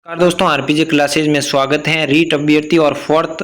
नमस्कार दोस्तों, आरपीजे क्लासेज में स्वागत है। रीट अभ्यर्थी और फोर्थ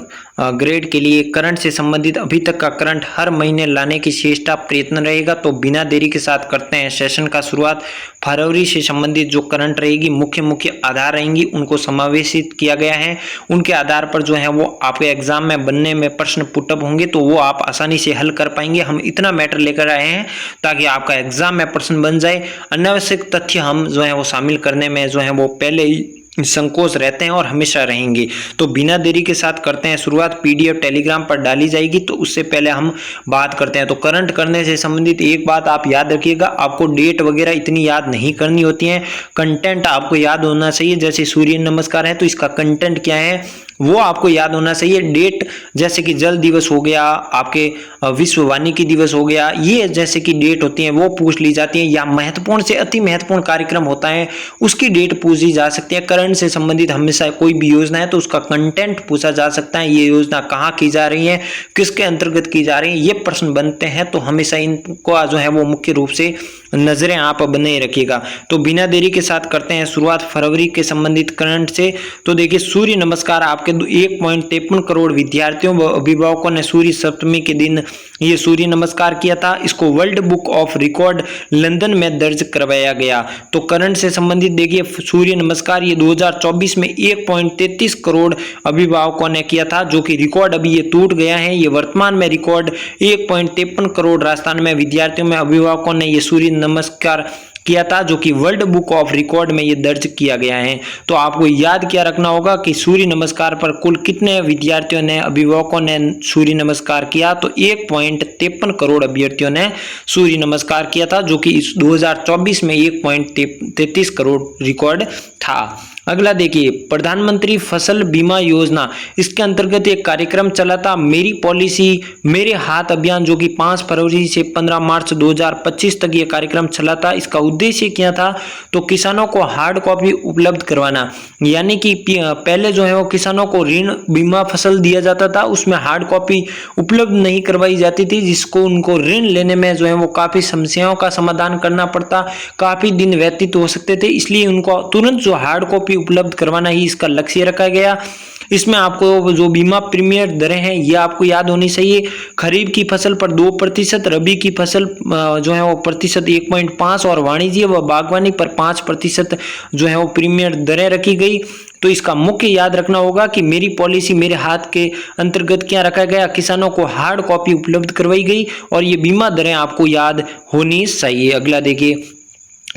ग्रेड के लिए करंट से संबंधित अभी तक का करंट हर महीने लाने की चेष्टा प्रयत्न रहेगा। तो बिना देरी के साथ करते हैं सेशन का शुरुआत। फरवरी से संबंधित जो करंट रहेगी, मुख्य आधार रहेंगी, उनको समावेशित किया गया है। उनके आधार पर जो है वो आपके एग्जाम में बनने में प्रश्न पुटअप होंगे, तो वो आप आसानी से हल कर पाएंगे। हम इतना मैटर लेकर आए हैं ताकि आपका एग्जाम में प्रश्न बन जाए। अनावश्यक तथ्य हम जो है वो शामिल करने में जो है वो पहले ही संकोच रहते हैं और हमेशा रहेंगे। तो बिना देरी के साथ करते हैं शुरुआत। पीडीएफ टेलीग्राम पर डाली जाएगी, तो उससे पहले हम बात करते हैं। तो करंट करने से संबंधित एक बात आप याद रखिएगा, आपको डेट वगैरह इतनी याद नहीं करनी होती है, कंटेंट आपको याद होना चाहिए। जैसे सूर्य नमस्कार है तो इसका कंटेंट क्या है वो आपको याद होना चाहिए। डेट जैसे कि जल दिवस हो गया, आपके विश्व वानिकी दिवस हो गया, ये जैसे कि डेट होती है वो पूछ ली जाती है। या महत्वपूर्ण से अति महत्वपूर्ण कार्यक्रम होता है उसकी डेट पूछी जा सकती है। करंट से संबंधित हमेशा कोई भी योजना है तो उसका कंटेंट पूछा जा सकता है। ये योजना कहाँ की जा रही है, किसके अंतर्गत की जा रही है, ये प्रश्न बनते हैं। तो हमेशा इनको जो है वो मुख्य रूप से नजरें आप बने रखिएगा। तो बिना देरी के साथ करते हैं शुरुआत फरवरी के संबंधित करंट से। तो देखिए, सूर्य नमस्कार आपके 1.53 करोड़ विद्यार्थियों व अभिभावकों ने सूर्य सप्तमी के दिन ये सूर्य नमस्कार किया था। इसको world book of record London में दर्ज करवाया गया। तो करंट से संबंधित देखिए, सूर्य नमस्कार ये 2024 में 1.33 करोड़ अभिभावकों ने किया था, जो कि रिकॉर्ड अभी ये टूट गया है। ये वर्तमान में रिकॉर्ड 1.53 करोड़ राजस्थान में विद्यार्थियों में अभिभावकों ने ये सूर्य नमस्कार किया था, जो कि वर्ल्ड बुक ऑफ रिकॉर्ड में ये दर्ज किया गया है। तो आपको याद क्या रखना होगा कि सूर्य नमस्कार पर कुल कितने विद्यार्थियों ने, अभिभावकों ने सूर्य नमस्कार किया। तो 1.53 करोड़ अभ्यर्थियों ने सूर्य नमस्कार किया था, जो कि इस 2024 में 1.33 करोड़ रिकॉर्ड था। अगला देखिए, प्रधानमंत्री फसल बीमा योजना, इसके अंतर्गत एक कार्यक्रम चला था, मेरी पॉलिसी मेरे हाथ अभियान, जो कि 5 फरवरी से 15 मार्च 2025 तक ये कार्यक्रम चला था। इसका उद्देश्य क्या था, तो किसानों को हार्ड कॉपी उपलब्ध करवाना। यानी कि पहले जो है वो किसानों को ऋण बीमा फसल दिया जाता था, उसमें हार्ड कॉपी उपलब्ध नहीं करवाई जाती थी, जिसको उनको ऋण लेने में जो है वो काफी समस्याओं का समाधान करना पड़ता, काफी दिन व्यतीत हो सकते थे। इसलिए उनको तुरंत जो हार्ड कॉपी उपलब्ध करवाना ही इसका लक्ष्य रखा गया। इसमें आपको जो बीमा प्रीमियम दरें हैं ये आपको याद होनी चाहिए। खरीफ की फसल पर 2%, रबी की फसल जो है वो प्रतिशत 1.5 और वाणिज्य व बागवानी पर 5% जो है वो प्रीमियम दरें रखी गई। तो इसका मुख्य याद रखना होगा कि मेरी पॉलिसी मेरे हाथ के अंतर्गत क्या रखा गया, किसानों को हार्ड कॉपी उपलब्ध करवाई गई और ये बीमा दरें आपको याद होनी चाहिए। अगला देखिए,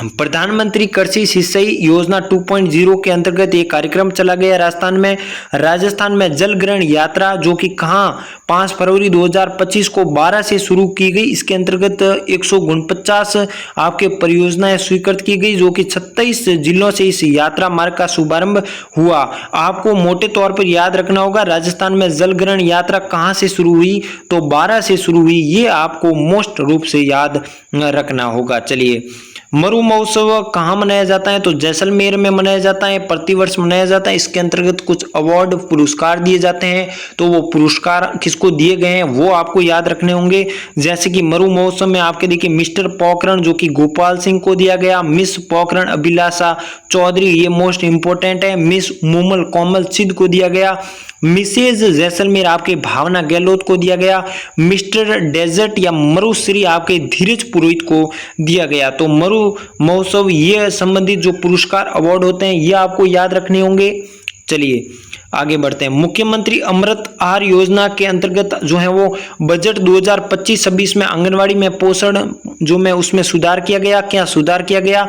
प्रधानमंत्री कृषि सिंचाई योजना 2.0 के अंतर्गत एक कार्यक्रम चला गया राजस्थान में जल ग्रहण यात्रा, जो कि कहाँ 5 फरवरी 2025 को 12 से शुरू की गई। इसके अंतर्गत 149 आपके परियोजनाएं स्वीकृत की गई, जो कि 36 जिलों से इस यात्रा मार्ग का शुभारंभ हुआ। आपको मोटे तौर पर याद रखना होगा, राजस्थान में जल ग्रहण यात्रा कहाँ से शुरू हुई, तो 12 से शुरू हुई। ये आपको मोस्ट रूप से याद रखना होगा। चलिए, मरु महोत्सव कहाँ मनाया जाता है, तो जैसलमेर में मनाया जाता है, प्रतिवर्ष मनाया जाता है। इसके अंतर्गत कुछ अवार्ड पुरस्कार दिए जाते हैं, तो वो पुरस्कार किसको दिए गए हैं वो आपको याद रखने होंगे। जैसे कि मरु महोत्सव में आपके देखिए मिस्टर पोखरण, जो कि गोपाल सिंह को दिया गया। मिस पोखरण अभिलाषा चौधरी, ये मोस्ट इंपोर्टेंट है। मिस मुमल कोमल सिद्ध को दिया गया। मिसेज जैसलमेर आपके भावना गहलोत को दिया गया। मिस्टर डेजर्ट या मरुश्री आपके धीरज पुरोहित को दिया गया। तो मरु महोत्सव ये संबंधित जो पुरस्कार अवार्ड होते हैं ये आपको याद रखने होंगे। चलिए आगे बढ़ते हैं। मुख्यमंत्री अमृत आहार योजना के अंतर्गत जो है वो बजट 2025-26 में आंगनवाड़ी में पोषण जो में उसमें सुधार किया गया। क्या सुधार किया गया,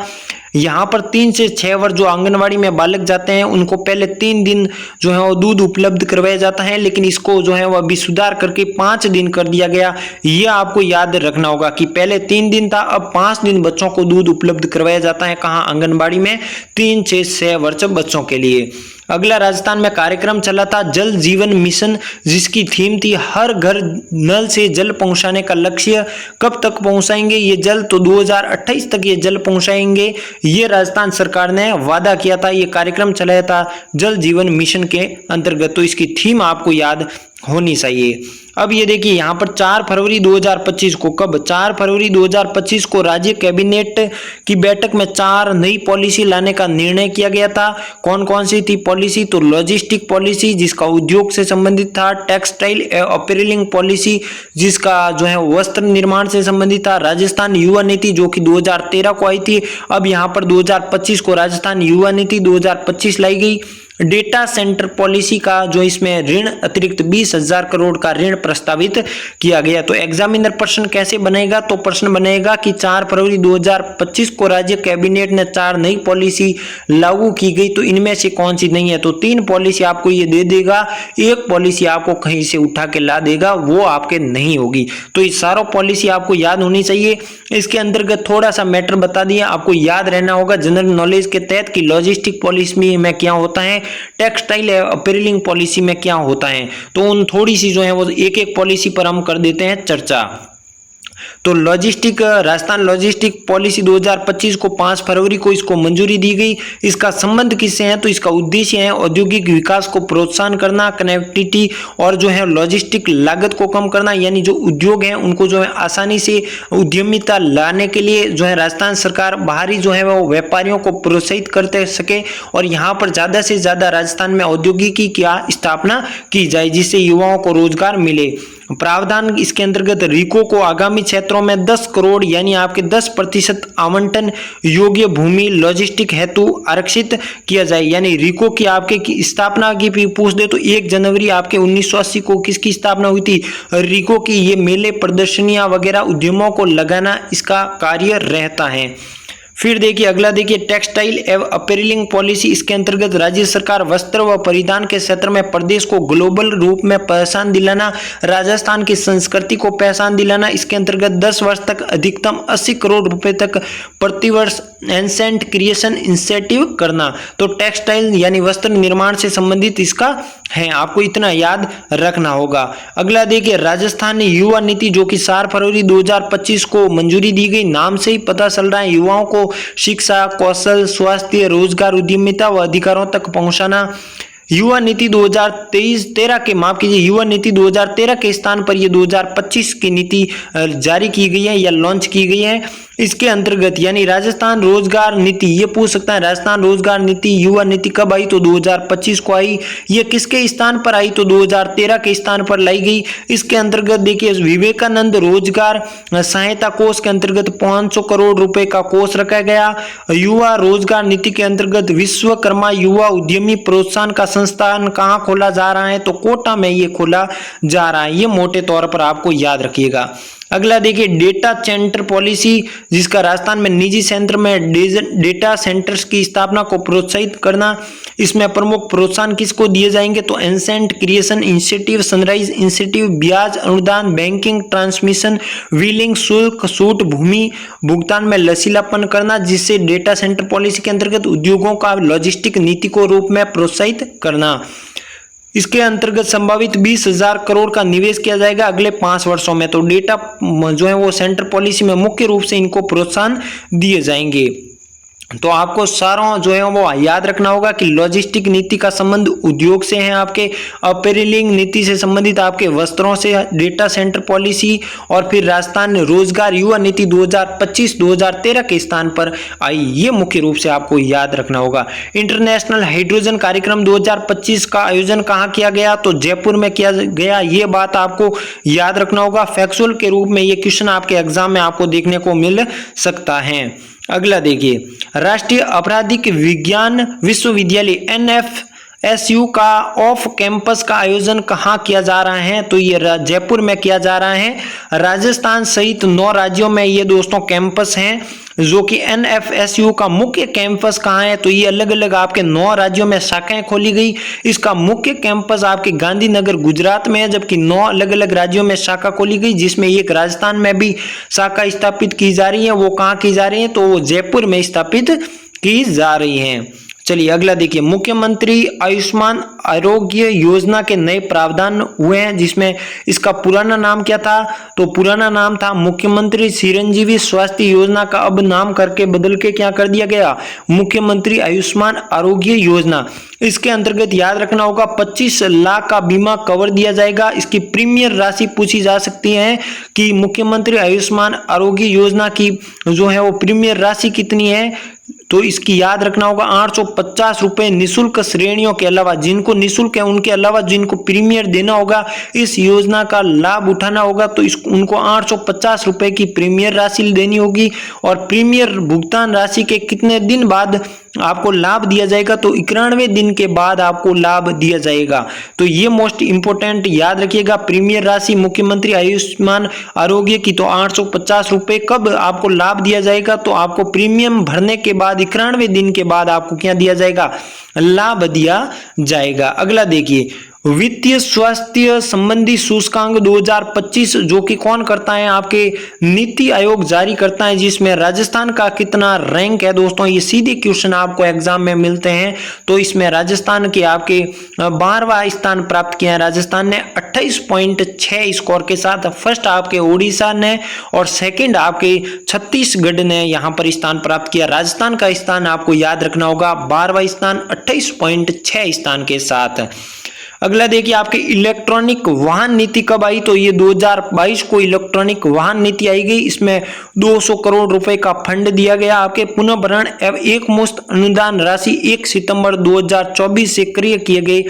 यहाँ पर 3 से 6 वर्ष जो आंगनवाड़ी में बालक जाते हैं उनको पहले 3 दिन जो है वो दूध उपलब्ध करवाया जाता है, लेकिन इसको जो है वो अभी सुधार करके 5 दिन कर दिया गया। ये आपको याद रखना होगा कि पहले 3 दिन था, अब 5 दिन बच्चों को दूध उपलब्ध करवाया जाता है। कहाँ, आंगनबाड़ी में 3 से 6 वर्ष बच्चों के लिए। अगला राजस्थान में कार्यक्रम चला था जल जीवन मिशन, जिसकी थीम थी हर घर नल से जल पहुंचाने का लक्ष्य। कब तक पहुंचाएंगे ये जल, तो 2028 तक ये जल पहुंचाएंगे। ये राजस्थान सरकार ने वादा किया था। ये कार्यक्रम चलाया था जल जीवन मिशन के अंतर्गत, तो इसकी थीम आपको याद होनी चाहिए। अब ये देखिए यहाँ पर 4 फरवरी 2025 को, कब 4 फरवरी 2025 को राज्य कैबिनेट की बैठक में 4 नई पॉलिसी लाने का निर्णय किया गया था। कौन कौन सी थी पॉलिसी? तो लॉजिस्टिक पॉलिसी जिसका उद्योग से संबंधित था, टेक्सटाइल अपीयरिंग पॉलिसी जिसका जो है वस्त्र निर्माण से संबंधित था, राजस्थान युवा नीति जो कि 2013 को आई थी, अब यहाँ पर 2025 को राजस्थान युवा नीति 2025 लाई गई। डेटा सेंटर पॉलिसी का जो इसमें ऋण अतिरिक्त 20,000 करोड़ का ऋण प्रस्तावित किया गया। तो एग्जामिनर प्रश्न कैसे बनेगा? तो प्रश्न बनेगा कि 4 फरवरी 2025 को राज्य कैबिनेट ने 4 नई पॉलिसी लागू की गई, तो इनमें से कौन सी नहीं है? तो 3 पॉलिसी आपको ये दे देगा, एक पॉलिसी आपको कहीं से उठा के ला देगा, वो आपके नहीं होगी। तो ये सारों पॉलिसी आपको याद होनी चाहिए। इसके अंतर्गत थोड़ा सा मैटर बता दिया, आपको याद रहना होगा जनरल नॉलेज के तहत कि लॉजिस्टिक पॉलिसी में क्या होता है, टेक्सटाइल अपीयरिंग पॉलिसी में क्या होता है। तो उन थोड़ी सी जो है वो एक एक पॉलिसी पर हम कर देते हैं चर्चा। तो राजस्थान लॉजिस्टिक पॉलिसी 2025 को 5 फरवरी को इसको मंजूरी दी गई। इसका संबंध किससे है? तो इसका उद्देश्य है औद्योगिक विकास को प्रोत्साहन करना, कनेक्टिविटी और जो है लॉजिस्टिक लागत को कम करना, यानी जो उद्योग है उनको जो है आसानी से उद्यमिता लाने के लिए जो है राजस्थान सरकार बाहरी जो है वो व्यापारियों को प्रोत्साहित करते सके और यहाँ पर ज्यादा से ज्यादा राजस्थान में औद्योगिकी की स्थापना की जाए जिससे युवाओं को रोजगार मिले। प्रावधान इसके अंतर्गत रिको को आगामी क्षेत्रों में 10 करोड़ यानी आपके 10% आवंटन योग्य भूमि लॉजिस्टिक हेतु आरक्षित किया जाए। यानी रिको की आपके स्थापना की भी पूछ दे तो 1 जनवरी आपके 1980 को किसकी स्थापना हुई थी? रिको की। ये मेले प्रदर्शनियां वगैरह उद्यमों को लगाना इसका कार्य रहता है। फिर देखिए अगला देखिए टेक्सटाइल एवं अपीयरिंग पॉलिसी। इसके अंतर्गत राज्य सरकार वस्त्र व परिधान के क्षेत्र में प्रदेश को ग्लोबल रूप में पहचान दिलाना, राजस्थान की संस्कृति को पहचान दिलाना। इसके अंतर्गत 10 वर्ष तक अधिकतम 80 करोड़ रुपए तक प्रतिवर्ष एसेंट क्रिएशन इंसेंटिव करना। तो टेक्सटाइल यानी वस्त्र निर्माण से संबंधित इसका है, आपको इतना याद रखना होगा। अगला देखिए राजस्थान युवा नीति जो कि 4 फरवरी 2025 को मंजूरी दी गई। नाम से ही पता चल रहा है युवाओं को शिक्षा, कौशल, स्वास्थ्य, रोजगार, उद्यमिता व अधिकारों तक पहुंचाना। युवा नीति 2013 के युवा नीति 2013 के स्थान पर ये 2025 की नीति जारी की गई है या लॉन्च की गई है। इसके अंतर्गत यानी राजस्थान रोजगार नीति, ये पूछ सकता है राजस्थान रोजगार नीति युवा नीति कब आई? तो 2025 को आई। ये किसके स्थान पर आई? तो 2013 के स्थान पर लाई गई। इसके अंतर्गत देखिए विवेकानंद रोजगार सहायता कोष के अंतर्गत 500 करोड़ रुपए का कोष रखा गया। युवा रोजगार नीति के अंतर्गत विश्वकर्मा युवा उद्यमी प्रोत्साहन का संस्थान कहाँ खोला जा रहा है? तो कोटा में ये खोला जा रहा है। ये मोटे तौर पर आपको याद रखिएगा। अगला देखिए डेटा सेंटर पॉलिसी जिसका राजस्थान में निजी क्षेत्र में डेटा सेंटर्स की स्थापना को प्रोत्साहित करना। इसमें प्रमुख प्रोत्साहन किसको दिए जाएंगे? तो asset creation incentive, sunrise incentive, ब्याज अनुदान, बैंकिंग ट्रांसमिशन, व्हीलिंग शुल्क छूट, भूमि भुगतान में लचीलापन करना, जिससे डेटा सेंटर पॉलिसी के अंतर्गत उद्योगों का लॉजिस्टिक नीति को रूप में प्रोत्साहित करना। इसके अंतर्गत संभावित 20,000 करोड़ का निवेश किया जाएगा अगले 5 वर्षों में। तो डेटा जो है वो सेंटर पॉलिसी में मुख्य रूप से इनको प्रोत्साहन दिए जाएंगे। तो आपको सारों जो है वो याद रखना होगा कि लॉजिस्टिक नीति का संबंध उद्योग से है, आपके अपीयरिंग नीति से संबंधित आपके वस्त्रों से, डेटा सेंटर पॉलिसी और फिर राजस्थान रोजगार युवा नीति 2025-2013 के स्थान पर आई। ये मुख्य रूप से आपको याद रखना होगा। इंटरनेशनल हाइड्रोजन कार्यक्रम 2025 का आयोजन कहाँ किया गया? तो जयपुर में किया गया। ये बात आपको याद रखना होगा। फैक्चुअल के रूप में ये क्वेश्चन आपके एग्जाम में आपको देखने को मिल सकता है। अगला देखिए राष्ट्रीय आपराधिक विज्ञान विश्वविद्यालय NFSU का ऑफ कैंपस का आयोजन कहाँ किया जा रहा है? तो ये जयपुर में किया जा रहा है। राजस्थान सहित 9 राज्यों में ये दोस्तों कैंपस हैं जो कि NFSU का मुख्य कैंपस कहाँ है? तो ये अलग अलग आपके 9 राज्यों में शाखाएं खोली गई। इसका मुख्य कैंपस आपके गांधीनगर गुजरात में है, जबकि 9 अलग अलग राज्यों में शाखा खोली गई, जिसमें एक राजस्थान में भी शाखा स्थापित की जा रही है। वो कहाँ की जा रही है? तो वो जयपुर में स्थापित की जा रही है। चलिए अगला देखिए, मुख्यमंत्री आयुष्मान आरोग्य योजना के नए प्रावधान हुए हैं, जिसमें इसका पुराना नाम क्या था, तो पुराना नाम था मुख्यमंत्री चिरंजीवी स्वास्थ्य योजना का अब नाम करके बदल के क्या कर दिया गया, मुख्यमंत्री आयुष्मान आरोग्य योजना। इसके अंतर्गत याद रखना होगा 25 लाख का बीमा कवर दिया जाएगा। इसकी प्रीमियम राशि पूछी जा सकती है कि मुख्यमंत्री आयुष्मान आरोग्य योजना की जो है वो प्रीमियम राशि कितनी है, तो इसकी याद रखना होगा 850 रुपए निःशुल्क श्रेणियों के अलावा, जिनको निःशुल्क है उनके अलावा जिनको प्रीमियर देना होगा, इस योजना का लाभ उठाना होगा, तो उनको 850 रुपए की प्रीमियर राशि देनी होगी। और प्रीमियर भुगतान राशि के कितने दिन बाद आपको लाभ दिया जाएगा, तो 91 दिन के बाद आपको लाभ दिया जाएगा। तो ये मोस्ट इंपोर्टेंट याद रखिएगा, प्रीमियर राशि मुख्यमंत्री आयुष्मान आरोग्य की तो 850 रुपए कब आपको लाभ दिया जाएगा, तो आपको प्रीमियम भरने के बाद 91 दिन के बाद आपको क्या दिया जाएगा, लाभ दिया जाएगा। अगला देखिए, वित्तीय स्वास्थ्य संबंधी सूचकांक 2025 जो कि कौन करता है, आपके नीति आयोग जारी करता है, जिसमें राजस्थान का कितना रैंक है दोस्तों, ये सीधे क्वेश्चन आपको एग्जाम में मिलते हैं। तो इसमें राजस्थान के आपके 12वां स्थान प्राप्त किया है, राजस्थान ने 28.6 स्कोर के साथ। फर्स्ट आपके उड़ीसा ने और सेकंड आपके छत्तीसगढ़ ने यहाँ पर स्थान प्राप्त किया। राजस्थान का स्थान आपको याद रखना होगा 12वां स्थान 28.6 स्थान के साथ। अगला देखिए, आपके इलेक्ट्रॉनिक वाहन नीति कब आई, तो ये 2022 को इलेक्ट्रॉनिक वाहन नीति आई गई। इसमें 200 करोड़ रुपए का फंड दिया गया। आपके पुनः भरण एवं एक मुश्त अनुदान राशि 1 सितंबर 2024 से क्रय किए गए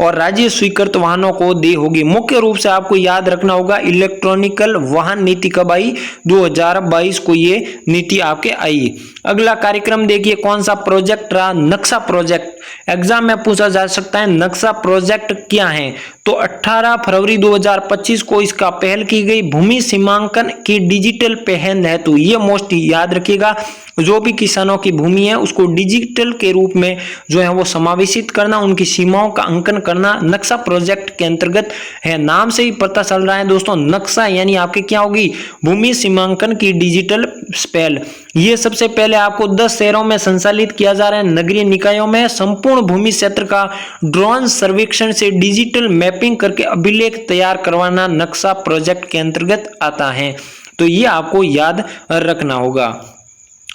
और राज्य स्वीकृत वाहनों को दे होगी। मुख्य रूप से आपको याद रखना होगा इलेक्ट्रॉनिकल वाहन नीति कब आई, 2022 को ये नीति आपके आई। अगला कार्यक्रम देखिए, कौन सा प्रोजेक्ट रहा, नक्शा प्रोजेक्ट। एग्जाम में पूछा जा सकता है नक्शा प्रोजेक्ट क्या है, तो 18 फरवरी 2025 को इसका पहल की गई भूमि सीमांकन की डिजिटल पहल है। तो ये मोस्ट याद रखिएगा, जो भी किसानों की भूमि है उसको डिजिटल के रूप में जो है वो समावेशित करना, उनकी सीमाओं का अंकन करना नक्शा प्रोजेक्ट के अंतर्गत है। नाम से ही पता चल रहा है दोस्तों, नक्शा यानी आपके क्या होगी, भूमि सीमांकन की डिजिटल पहल। ये सबसे पहले आपको 10 शहरों में संचालित किया जा रहा है। नगरीय निकायों में संपूर्ण भूमि क्षेत्र का ड्रोन सर्वेक्षण से डिजिटल मैपिंग करके अभिलेख तैयार करवाना नक्शा प्रोजेक्ट के अंतर्गत आता है। तो ये आपको याद रखना होगा।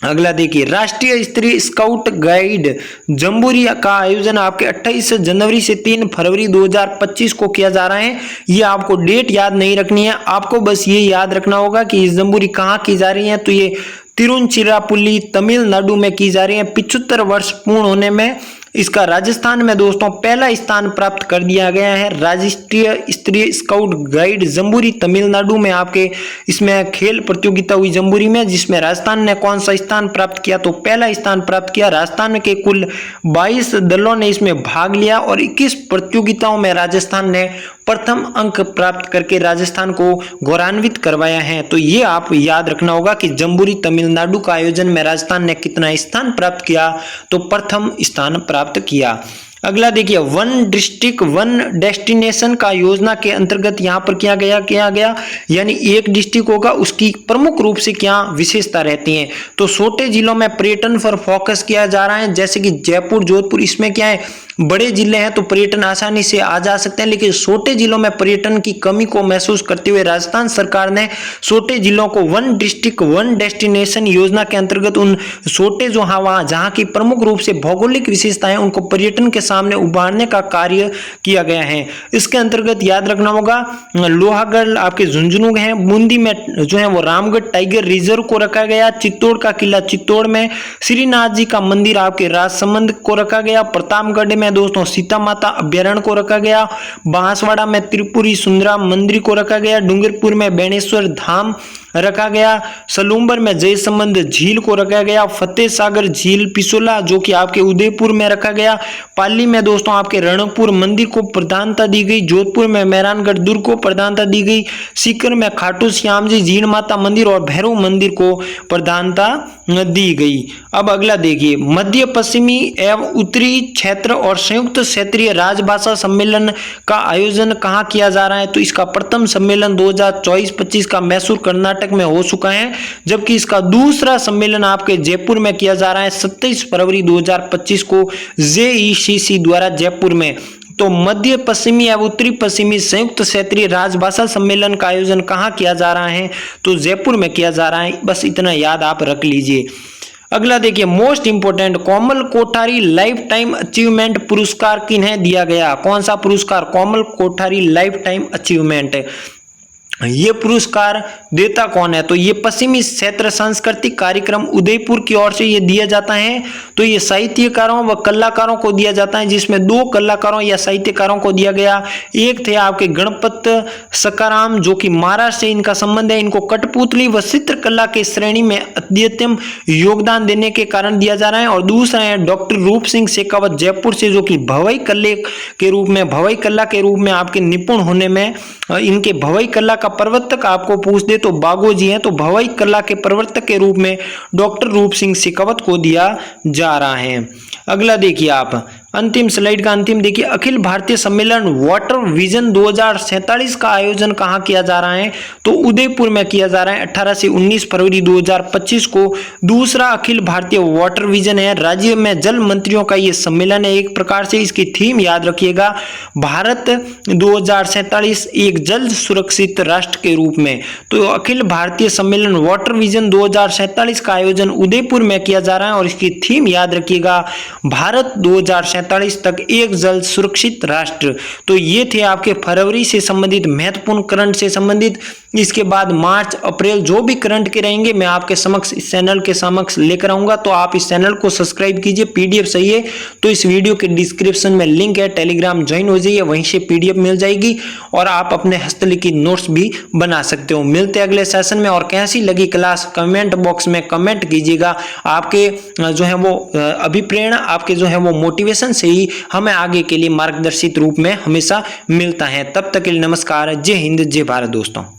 अगला देखिए, राष्ट्रीय स्तरीय स्काउट गाइड जम्बूरी का आयोजन आपके 28 जनवरी से 3 फरवरी 2025 को किया जा रहा है। ये आपको डेट याद नहीं रखनी है, आपको बस ये याद रखना होगा कि ये जम्बूरी कहाँ की जा रही है, तो ये तिरुचिरापल्ली तमिलनाडु में की जा रही है। 75 वर्ष पूर्ण होने में इसका राजस्थान में दोस्तों पहला स्थान प्राप्त कर दिया गया है। राष्ट्रीय स्तरीय स्काउट गाइड जम्बूरी तमिलनाडु में आपके इसमें खेल प्रतियोगिता हुई जम्बूरी में, जिसमें राजस्थान ने कौन सा स्थान प्राप्त किया, तो पहला स्थान प्राप्त किया। राजस्थान के कुल 22 दलों ने इसमें भाग लिया और 21 प्रतियोगिताओं में राजस्थान ने प्रथम अंक प्राप्त करके राजस्थान को गौरवान्वित करवाया है। तो ये आप याद रखना होगा कि जम्बूरी तमिलनाडु का आयोजन में राजस्थान ने कितना स्थान प्राप्त किया, तो प्रथम स्थान प्राप्त किया। अगला देखिए, वन डिस्ट्रिक्ट वन डेस्टिनेशन का योजना के अंतर्गत यहाँ पर किया गया यानी एक डिस्ट्रिक्ट होगा उसकी प्रमुख रूप से क्या विशेषता रहती है, तो छोटे जिलों में पर्यटन पर फोकस किया जा रहा है, जैसे कि जयपुर जोधपुर, इसमें क्या है बड़े जिले हैं तो पर्यटन आसानी से आ जा सकते हैं, लेकिन छोटे जिलों में पर्यटन की कमी को महसूस करते हुए राजस्थान सरकार ने छोटे जिलों को वन डिस्ट्रिक्ट वन डेस्टिनेशन योजना के अंतर्गत उन छोटे जो वहाँ जहाँ की प्रमुख रूप से भौगोलिक विशेषताएं उनको पर्यटन के सामने उभारने का कार्य किया गया है। इसके अंतर्गत याद रखना होगा लोहागढ़ आपके झुंझुनू है, बूंदी में जो है वो रामगढ़ टाइगर रिजर्व को रखा गया, चित्तौड़ का किला चित्तौड़ में, श्रीनाथ जी का मंदिर आपके राजसमंद को रखा गया, प्रतापगढ़ में दोस्तों सीता माता अभ्यारण्य को रखा गया, बांसवाड़ा में त्रिपुरी सुंदरा मंदिर को रखा गया, डूंगरपुर में बेणेश्वर धाम रखा गया, सलूम्बर में जयसमंद झील को रखा गया, फतेह सागर झील पिसोला जो कि आपके उदयपुर में रखा गया, पाली में दोस्तों आपके रणकपुर मंदिर को प्रधानता दी गई, जोधपुर में मेहरानगढ़ दुर्ग को प्रधानता दी गई, सीकर में खाटू श्याम जी जीण माता मंदिर और भैरव मंदिर को प्रधानता दी गई। अब अगला देखिए, मध्य पश्चिमी एवं उत्तरी क्षेत्र और संयुक्त क्षेत्रीय राजभाषा सम्मेलन का आयोजन कहाँ किया जा रहा है, तो इसका प्रथम सम्मेलन 2024-25 का मैसूर कर्नाटक कर्नाटक में हो चुका है, जबकि इसका दूसरा सम्मेलन आपके जयपुर में किया जा रहा है 27 फरवरी 2025 को JECC द्वारा जयपुर में। तो मध्य पश्चिमी या उत्तरी पश्चिमी संयुक्त क्षेत्रीय राजभाषा सम्मेलन का आयोजन कहाँ किया जा रहा है, तो जयपुर में किया जा रहा है। बस इतना याद आप रख लीजिए। अगला देखिए मोस्ट इंपोर्टेंट, कोमल कोठारी लाइफ टाइम अचीवमेंट पुरस्कार किन्हें दिया गया? कौन सा पुरस्कार? कोमल कोठारी लाइफ टाइम अचीवमेंट। ये पुरस्कार देता कौन है? तो ये पश्चिमी क्षेत्र सांस्कृतिक कार्यक्रम उदयपुर की ओर से ये दिया जाता है। तो ये साहित्यकारों व कलाकारों को दिया जाता है, जिसमें 2 कलाकारों या साहित्यकारों को दिया गया। एक थे आपके गणपत सकाराम, जो कि महाराष्ट्र से इनका संबंध है। इनको कठपुतली व चित्रकला के श्रेणी में अद्वितीय योगदान देने के कारण दिया जा रहा है। और दूसरा है डॉक्टर रूप सिंह शेखावत जयपुर से, जो कि भवई कला के रूप में आपके निपुण होने में, इनके भवई कला का प्रवर्तक आपको पूछ दे तो बागोजी हैं, तो भवई कला के प्रवर्तक के रूप में डॉक्टर रूप सिंह शेखावत को दिया जा रहा है। अगला देखिए आप अंतिम स्लाइड का अंतिम देखिए, अखिल भारतीय सम्मेलन वाटर विजन 2047 का आयोजन कहाँ किया जा रहा है? तो उदयपुर में किया जा रहा है 18 से 19 फरवरी 2025 को। दूसरा अखिल भारतीय वाटर विजन है, राज्य में जल मंत्रियों का ये सम्मेलन है। एक प्रकार से इसकी थीम याद रखिएगा, भारत 2047 एक जल सुरक्षित राष्ट्र के रूप में। तो अखिल भारतीय सम्मेलन वाटर विजन 2047 का आयोजन उदयपुर में किया जा रहा है और इसकी थीम याद रखिएगा, भारत 2047 तक एक जल सुरक्षित राष्ट्र। तो ये थे आपके फरवरी से संबंधित महत्वपूर्ण करंट से संबंधित। इसके बाद मार्च अप्रैल जो भी करंट के रहेंगे मैं आपके समक्ष इस चैनल के समक्ष लेकर आऊंगा। तो आप इस चैनल को सब्सक्राइब कीजिए। पीडीएफ चाहिए तो इस वीडियो के डिस्क्रिप्शन में लिंक है, टेलीग्राम ज्वाइन हो जाइए, वहीं से पीडीएफ मिल जाएगी और आप अपने हस्तलिखित नोट्स भी बना सकते हो। मिलते हैं अगले सेशन में। और कैसी लगी क्लास कमेंट बॉक्स में कमेंट कीजिएगा। आपके जो है वो अभिप्रेरणा, आपके जो है वो मोटिवेशन से ही हमें आगे के लिए मार्गदर्शित रूप में हमेशा मिलता है। तब तक के लिए नमस्कार। जय हिंद, जय भारत दोस्तों।